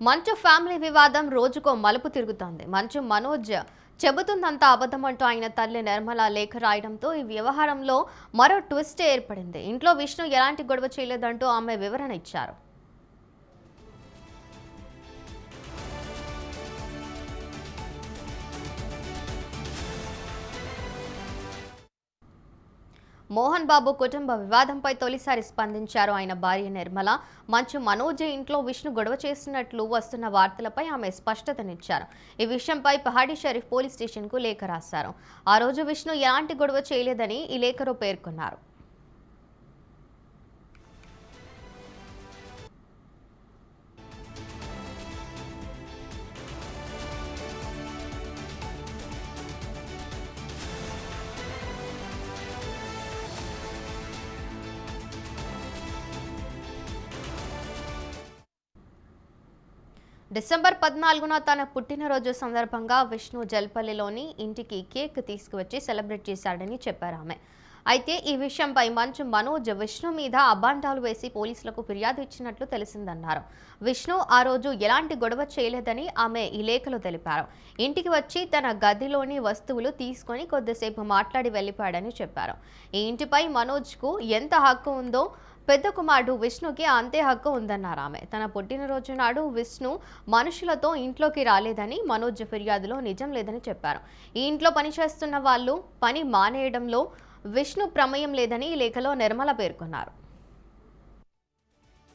మంచు ఫ్యామిలీ వివాదం రోజుకో మలుపు తిరుగుతోంది. మంచు మనోజ్ చెబుతుందంతా అబద్ధమంటూ ఆయన తల్లి నిర్మల లేఖ రాయడంతో ఈ వ్యవహారంలో మరో ట్విస్ట్ ఏర్పడింది. ఇంట్లో విష్ణు ఎలాంటి గొడవ చేయలేదంటూ ఆమె వివరణ ఇచ్చారు. మోహన్ బాబు కుటుంబ వివాదంపై తొలిసారి స్పందించారు ఆయన భార్య నిర్మల. మంచు మనోజ్ ఇంట్లో విష్ణు గొడవ చేసినట్లు వస్తున్న వార్తలపై ఆమె స్పష్టతనిచ్చారు. ఈ విషయంపై పహాడీ షరీఫ్ పోలీస్ స్టేషన్కు లేఖ రాశారు. ఆ రోజు విష్ణు ఎలాంటి గొడవ చేయలేదని ఈ లేఖలో పేర్కొన్నారు. డిసెంబర్ 14న తన పుట్టినరోజు సందర్భంగా విష్ణు జల్పల్లిలోని ఇంటికి కేక్ తీసుకువచ్చి సెలబ్రేట్ చేశాడని చెప్పారు ఆమె. అయితే ఈ విషయంపై మంచు మనోజ్ విష్ణు మీద అబాండాలు వేసి పోలీసులకు ఫిర్యాదు ఇచ్చినట్లు తెలిసిందన్నారు. విష్ణు ఆ రోజు ఎలాంటి గొడవ చేయలేదని ఆమె ఈ లేఖలో తెలిపారు. ఇంటికి వచ్చి తన గదిలోని వస్తువులు తీసుకొని కొద్దిసేపు మాట్లాడి వెళ్లిపోయాడని చెప్పారు. ఈ ఇంటిపై మనోజ్కు ఎంత హక్కు ఉందో పెద్ద కుమారుడు విష్ణుకి అంతే హక్కు ఉందన్నారు ఆమె. తన పుట్టినరోజు నాడు విష్ణు మనుషులతో ఇంట్లోకి రాలేదని మనోజ్ ఫిర్యాదులో నిజం లేదని చెప్పారు. ఈ ఇంట్లో పనిచేస్తున్న వాళ్ళు పని మానేయడంలో విష్ణు ప్రమేయం లేదని ఈ లేఖలో నిర్మల పేర్కొన్నారు.